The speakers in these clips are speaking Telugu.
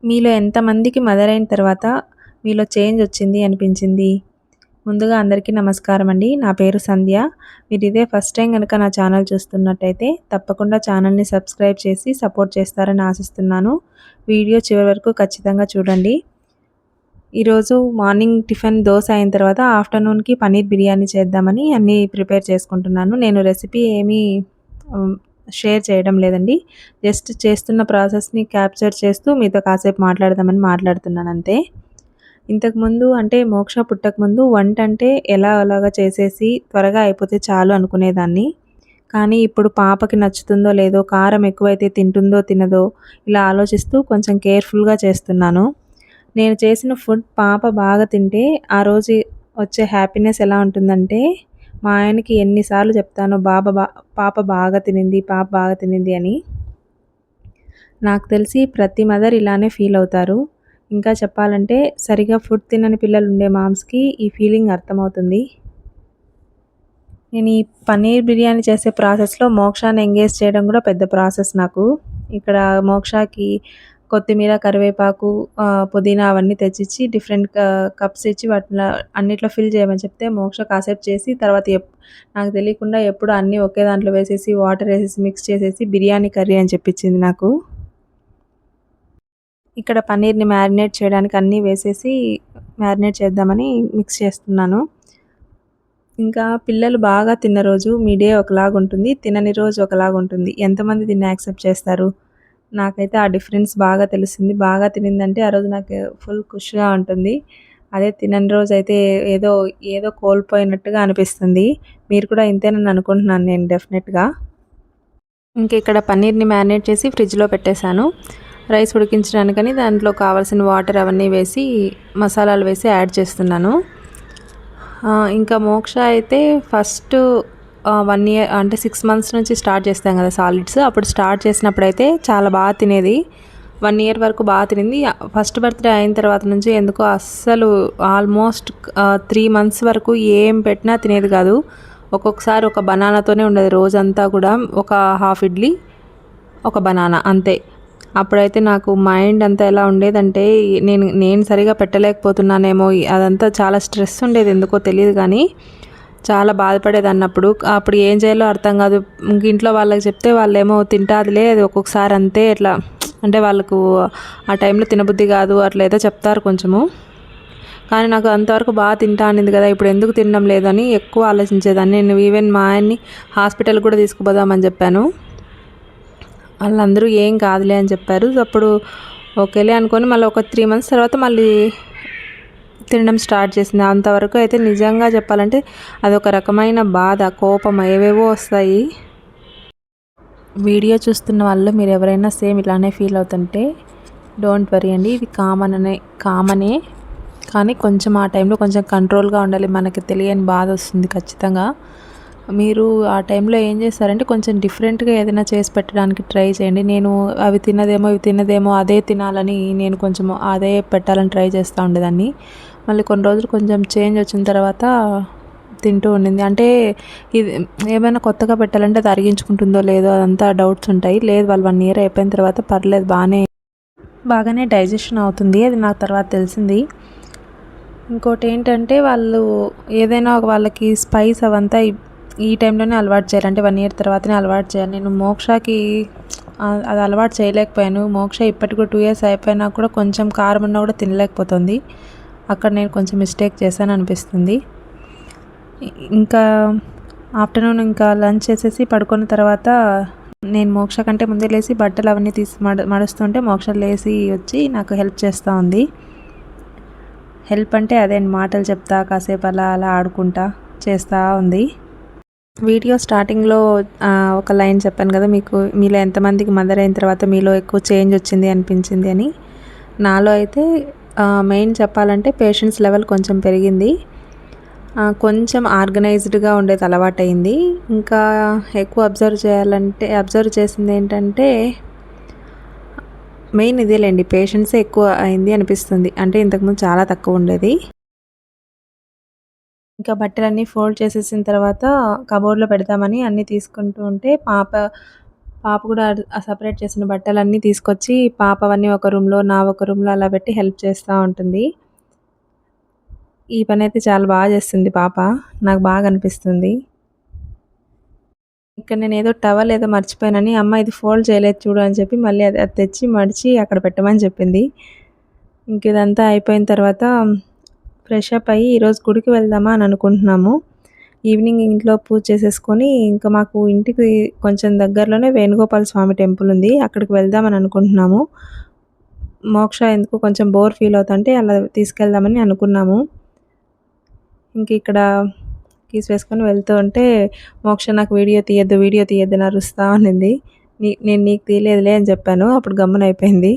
మీలో ఎంతమందికి మదర్ అయిన తర్వాత మీలో చేంజ్ వచ్చింది అనిపించింది? ముందుగా అందరికీ నమస్కారం అండి. నా పేరు సంధ్య. మీరు ఇదే ఫస్ట్ టైం గనక నా ఛానల్ చూస్తున్నట్టయితే తప్పకుండా ఛానల్‌ని సబ్స్క్రైబ్ చేసి సపోర్ట్ చేస్తారని ఆశిస్తున్నాను. వీడియో చివరి వరకు ఖచ్చితంగా చూడండి. ఈరోజు మార్నింగ్ టిఫిన్ దోస అయిన తర్వాత ఆఫ్టర్‌నూన్‌కి పన్నీర్ బిర్యానీ చేద్దామని అన్నీ ప్రిపేర్ చేసుకుంటున్నాను. నేను రెసిపీ ఏమీ హ్మ్, షేర్ చేయడం లేదండి. జస్ట్ చేస్తున్న ప్రాసెస్‌ని క్యాప్చర్ చేస్తూ మీతో కాసేపు మాట్లాడదామని మాట్లాడుతున్నానంతే. ఇంతకుముందు అంటే మోక్ష పుట్టకముందు వంటంటే అలాగా చేసేసి త్వరగా అయిపోతే చాలు అనుకునేదాన్ని. కానీ ఇప్పుడు పాపకి నచ్చుతుందో లేదో, కారం ఎక్కువైతే తింటుందో తినదో ఇలా ఆలోచిస్తూ కొంచెం కేర్‌ఫుల్‌గా చేస్తున్నాను. నేను చేసిన ఫుడ్ పాప బాగా తింటే ఆ రోజు వచ్చే హ్యాపీనెస్ ఎలా ఉంటుందంటే, మా ఆయనకి ఎన్ని సార్లు చెప్తానో పాప బాగా తినింది, పాప బాగా తినింది అని. నాకు తెలిసి ప్రతి మదర్ ఇలానే ఫీల్ అవుతారు. ఇంకా చెప్పాలంటే సరిగ్గా ఫుడ్ తినని పిల్లలుండే మామ్స్‌కి ఈ ఫీలింగ్ అర్థమవుతుంది. నేను ఈ పన్నీర్ బిర్యానీ చేసే ప్రాసెస్‌లో మోక్షాని ఎంగేజ్ చేయడం కూడా పెద్ద ప్రాసెస్ నాకు. ఇక్కడ మోక్షకి కొత్తిమీర, కరివేపాకు, పుదీనా అవన్నీ తెచ్చిచ్చి డిఫరెంట్ కప్స్ ఇచ్చి వాటిలో అన్నిట్లో ఫిల్ చేయమని చెప్తే మోక్ష కాసేపు చేసి తర్వాత నాకు తెలియకుండా ఎప్పుడు అన్నీ ఒకే దాంట్లో వేసేసి వాటర్ ఏసేసి మిక్స్ చేసేసి బిర్యానీ కర్రీ అని చెప్పించింది నాకు. ఇక్కడ పన్నీర్‌ని మ్యారినేట్ చేయడానికి అన్నీ వేసేసి మ్యారినేట్ చేద్దామని మిక్స్ చేస్తున్నాను. ఇంకా పిల్లలు బాగా తిన్న రోజు మీ డే ఒకలాగుంటుంది. తినని రోజు ఒకలాగుంటుంది. ఎంతమంది దీన్ని యాక్సెప్ట్ చేస్తారు? నాకైతే ఆ డిఫరెన్స్ బాగా తెలుస్తుంది. బాగా తినిందంటే ఆ రోజు నాకు ఫుల్ ఖుషిగా ఉంటుంది. అదే తినని రోజైతే ఏదో ఏదో కోల్పోయినట్టుగా అనిపిస్తుంది. మీరు కూడా ఇంతేనని అనుకుంటున్నాను నేను డెఫినెట్‌గా. ఇంక ఇక్కడ పన్నీర్‌ని మ్యారినేట్ చేసి ఫ్రిడ్జ్‌లో పెట్టేశాను. రైస్ ఉడికించడానికని దాంట్లో కావాల్సిన వాటర్ అవన్నీ వేసి మసాలాలు వేసి యాడ్ చేస్తున్నాను. ఇంకా మోక్ష అయితే ఫస్ట్ 1 ఇయర్ అంటే 6 మంత్స్ నుంచి స్టార్ట్ చేస్తాం కదా సాలిడ్స్. అప్పుడు స్టార్ట్ చేసినప్పుడైతే చాలా బాగా తినేది. 1 ఇయర్ వరకు బాగా తినింది. ఫస్ట్ బర్త్‌డే అయిన తర్వాత నుంచి ఎందుకో అస్సలు ఆల్మోస్ట్ 3 మంత్స్ వరకు ఏం పెట్టినా తినేది కాదు. ఒక్కొక్కసారి ఒక బనానాతోనే ఉండేది రోజంతా కూడా. ఒక హాఫ్ ఇడ్లీ, ఒక బనానా అంతే. అప్పుడైతే నాకు మైండ్ అంతా ఎలా ఉండేదంటే నేను సరిగా పెట్టలేకపోతున్నానేమో, అదంతా చాలా స్ట్రెస్ ఉండేది ఎందుకో తెలియదు కానీ చాలా బాధపడేదాన్ని అప్పుడు ఏం చేయాలో అర్థం కాదు. ఇంట్లో వాళ్ళకి చెప్తే వాళ్ళేమో తింటాదిలే అది ఒక్కొక్కసారి అంతే ఎట్లా అంటే వాళ్ళకు ఆ టైంలో తినబుద్ధి కాదు అట్లా ఏదో చెప్తారు కొంచెము. కానీ నాకు అంతవరకు బాగా తింటా అనింది కదా, ఇప్పుడు ఎందుకు తినడం లేదని ఎక్కువ ఆలోచించేదాన్ని. నేను ఈవెన్ మా ఆయన్ని హాస్పిటల్ కూడా తీసుకుపోదామని చెప్పాను. వాళ్ళందరూ ఏం కాదులే అని చెప్పారు. అప్పుడు ఓకేలే అనుకొని మళ్ళీ ఒక 3 మంత్స్ తర్వాత మళ్ళీ తినడం స్టార్ట్ చేసింది. అంతవరకు అయితే నిజంగా చెప్పాలంటే అదొక రకమైన బాధ, కోపం ఏవేవో వస్తాయి. వీడియో చూస్తున్న వాళ్ళు మీరు ఎవరైనా సేమ్ ఇలానే ఫీల్ అవుతుంటే డోంట్ వరీ అండి, ఇది కామనే. కానీ కొంచెం ఆ టైంలో కొంచెం కంట్రోల్గా ఉండాలి. మనకి తెలియని బాధ వస్తుంది ఖచ్చితంగా. మీరు ఆ టైంలో ఏం చేస్తారంటే కొంచెం డిఫరెంట్గా ఏదైనా చేసి పెట్టడానికి ట్రై చేయండి. నేను ఇవి తినదేమో అదే తినాలని నేను కొంచెం అదే పెట్టాలని ట్రై చేస్తూ ఉండేదాన్ని. మళ్ళీ కొన్ని రోజులు కొంచెం చేంజ్ వచ్చిన తర్వాత తింటూ ఉండింది. అంటే ఇది ఏమైనా కొత్తగా పెట్టాలంటే అది అరిగించుకుంటుందో లేదో అదంతా డౌట్స్ ఉంటాయి. లేదు వాళ్ళు 1 ఇయర్ అయిపోయిన తర్వాత పర్లేదు బాగానే డైజెషన్ అవుతుంది. అది నాకు తర్వాత తెలిసింది. ఇంకోటి ఏంటంటే వాళ్ళు ఏదైనా వాళ్ళకి స్పైస్ అవంతా ఈ టైంలోనే అలవాటు చేయాలి. అంటే 1 ఇయర్ తర్వాతనే అలవాటు చేయాలి. నేను మోక్షకి అది అలవాటు చేయలేకపోయాను. మోక్ష ఇప్పటికి కూడా 2 ఇయర్స్ అయిపోయినా కూడా కొంచెం కారం ఉన్నా కూడా తినలేకపోతుంది. అక్కడ నేను కొంచెం మిస్టేక్ చేశాను అనిపిస్తుంది. ఇంకా ఆఫ్టర్నూన్ ఇంకా లంచ్ చేసేసి పడుకున్న తర్వాత నేను మోక్ష కంటే ముందే లేచి బట్టలు అవన్నీ తీసి మడుస్తుంటే మోక్ష లేచి వచ్చి నాకు హెల్ప్ చేస్తూ ఉంది. హెల్ప్ అంటే అదే మాటలు చెప్తా కాసేపు అలా ఆడుకుంటా చేస్తూ ఉంది. వీడియో స్టార్టింగ్లో ఒక లైన్ చెప్పాను కదా, మీలో ఎంతమందికి మదర్ అయిన తర్వాత మీలో ఎక్కువ చేంజ్ వచ్చింది అనిపించింది అని. నాలో అయితే మెయిన్ చెప్పాలంటే పేషెన్స్ లెవెల్ కొంచెం పెరిగింది. కొంచెం ఆర్గనైజ్డ్గా ఉండేది అలవాటైంది. ఇంకా ఎక్కువ అబ్జర్వ్ చేసింది ఏంటంటే మెయిన్ ఇదేలేండి, పేషెన్సే ఎక్కువ అయింది అనిపిస్తుంది. అంటే ఇంతకుముందు చాలా తక్కువ ఉండేది. ఇంకా బట్టలన్నీ ఫోల్డ్ చేసేసిన తర్వాత కబోర్డ్‌లో పెడదామని అన్నీ తీసుకుంటూ ఉంటే పాప పాప కూడా సెపరేట్ చేసిన బట్టలన్నీ తీసుకొచ్చి పాపవన్నీ ఒక రూమ్‌లో, నా ఒక రూమ్‌లో అలా పెట్టి హెల్ప్ చేస్తా ఉంటుంది. ఈ పనైతే చాలా చేస్తుంది పాప. నాకు బాగా అనిపిస్తుంది. ఇక్కడ నేనేదో టవల్ ఏదో మర్చిపోయానని, "అమ్మ ఇది ఫోల్డ్ చేయలేదు చూడు" అని చెప్పి మళ్ళీ అది అది తెచ్చి మడిచి అక్కడ పెట్టమని చెప్పింది. ఇంక ఇదంతా అయిపోయిన తర్వాత ఫ్రెష్ అప్ అయ్యి ఈరోజు గుడికి వెళ్దామా అని అనుకుంటున్నాము. ఈవినింగ్ ఇంట్లో పూజ చేసేసుకొని ఇంకా మాకు ఇంటికి కొంచెం దగ్గరలోనే వేణుగోపాల స్వామి టెంపుల్ ఉంది. అక్కడికి వెళ్దామని అనుకుంటున్నాము. మోక్ష ఎందుకో కొంచెం బోర్ ఫీల్ అవుతుంటే అలా తీసుకెళ్దామని అనుకున్నాము. ఇంక ఇక్కడ కీస్ వేసుకొని వెళ్తూ ఉంటే మోక్ష నాకు వీడియో తీయొద్దు, వీడియో తీయొద్దు అని అరుస్తా ఉన్నింది. నేను నీకు తీయలేదులే అని చెప్పాను. అప్పుడు గమ్మునయిపోయింది.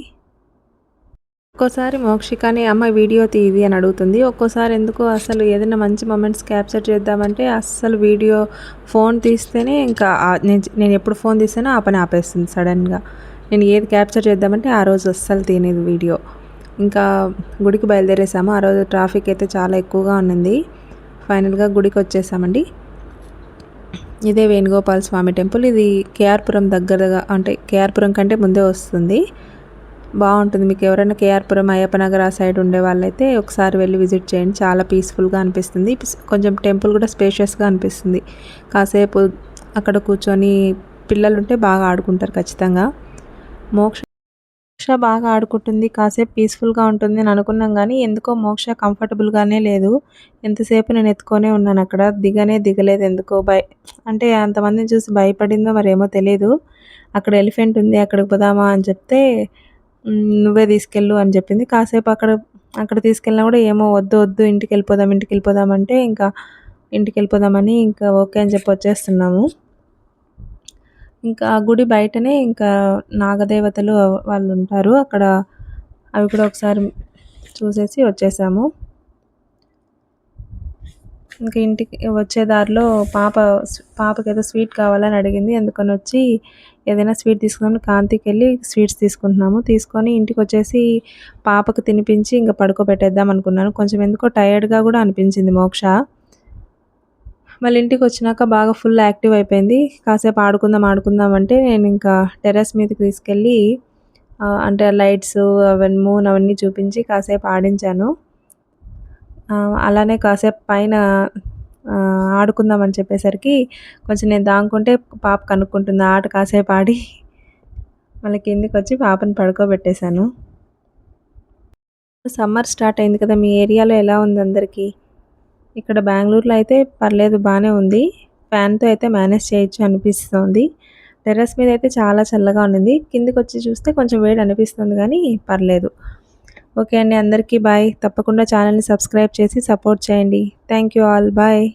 ఒక్కోసారి మోక్షికని అమ్మ వీడియో తీయి అని అడుగుతుంది. ఒక్కోసారి ఎందుకో అసలు ఏదైనా మంచి మొమెంట్స్ క్యాప్చర్ చేద్దామంటే అస్సలు వీడియో ఫోన్ తీస్తేనే ఇంకా నేను ఎప్పుడు ఫోన్ తీసానో ఆ పని ఆపేస్తుంది సడన్‌గా. నేను ఏది క్యాప్చర్ చేద్దామంటే ఆ రోజు అస్సలు తీయలేదు వీడియో. ఇంకా గుడికి బయలుదేరేసాము. ఆ రోజు ట్రాఫిక్ అయితే చాలా ఎక్కువగా ఉన్నింది. ఫైనల్‌గా గుడికొచ్చేసామండి. ఇదే వేణుగోపాల స్వామి టెంపుల్. ఇది కేఆర్‌పురం దగ్గరగా అంటే కేఆర్‌పురం కంటే ముందే వస్తుంది. బాగుంటుంది. మీకు ఎవరైనా కేఆర్‌పురం, అయ్యప్ప నగర్ ఆ సైడ్ ఉండే వాళ్ళైతే ఒకసారి వెళ్ళి విజిట్ చేయండి. చాలా పీస్‌ఫుల్‌గా అనిపిస్తుంది. కొంచెం టెంపుల్ కూడా స్పేషియస్‌గా అనిపిస్తుంది. కాసేపు అక్కడ కూర్చొని పిల్లలుంటే బాగా ఆడుకుంటారు ఖచ్చితంగా. మోక్ష బాగా ఆడుకుంటుంది. కాసేపు పీస్‌ఫుల్‌గా ఉంటుంది అని అనుకున్నాం గానీ, ఎందుకో మోక్ష కంఫర్టబుల్‌గానే లేదు. ఎంతసేపు నేను ఎత్తుకొనే ఉన్నానక్కడ. దిగలేదు ఎందుకో అంటే అంతమందిని చూసి భయపడిందో మరేమో తెలీదు. అక్కడ ఎలిఫెంట్ ఉంది అక్కడికి పోదామా అని చెప్తే నువ్వే తీసుకెళ్ళు అని చెప్పింది. కాసేపు అక్కడ తీసుకెళ్ళినా కూడా ఏమో వద్దు ఇంటికెళ్ళిపోదాం అంటే ఇంకా ఇంటికెళ్ళిపోదామని ఇంకా ఓకే అని చెప్పి వచ్చేస్తున్నాము. ఇంకా ఆ గుడి బయటనే ఇంకా నాగదేవతలు వాళ్ళుంటారు. అక్కడ అవి కూడా ఒకసారి చూసేసి వచ్చేసాము. ఇంకా ఇంటికి వచ్చే దారిలో పాపకేదో స్వీట్ కావాలని అడిగింది. అందుకనొచ్చి ఏదైనా స్వీట్ తీసుకుందామని కాంతికెళ్ళి స్వీట్స్ తీసుకుంటున్నాము. తీసుకొని ఇంటికొచ్చేసి పాపకు తినిపించి ఇంక పడుకోబెట్టేద్దాం అనుకున్నాను. కొంచెం ఎందుకో టయర్డ్‌గా కూడా అనిపించింది మోక్ష. మళ్ళీ ఇంటికొచ్చినాక బాగా ఫుల్ యాక్టివ్ అయిపోయింది. కాసేపు ఆడుకుందాం అంటే నేనింకా టెర్రస్ మీదకి తీసుకెళ్ళి అంటే లైట్స్ మూన్ అవన్నీ చూపించి కాసేపు ఆడించాను. అలానే కాసేపు పైన ఆడుకుందామని చెప్పేసరికి కొంచెం నేను దాంకుంటే పాప కనుక్కుంటుంది. ఆట కాసేపు ఆడి మళ్ళీ కిందకొచ్చి పాపని పడుకోబెట్టేశాను. సమ్మర్ స్టార్ట్ అయింది కదా! మీ ఏరియాలో ఎలా ఉంది అందరికీ? ఇక్కడ బెంగుళూరులో అయితే పర్లేదు బానే ఉంది. ఫ్యాన్‌తో అయితే మేనేజ్ చేయొచ్చు అనిపిస్తోంది. టెర్రస్ మీద అయితే చాలా చల్లగా ఉండింది. కిందకొచ్చి చూస్తే కొంచెం వేడి అనిపిస్తుంది గానీ పర్లేదు. ఓకే అండి. అందరికీ బాయ్. తప్పకుండా ఛానల్‌ని సబ్స్క్రైబ్ చేసి సపోర్ట్ చేయండి. Thank you all. బాయ్.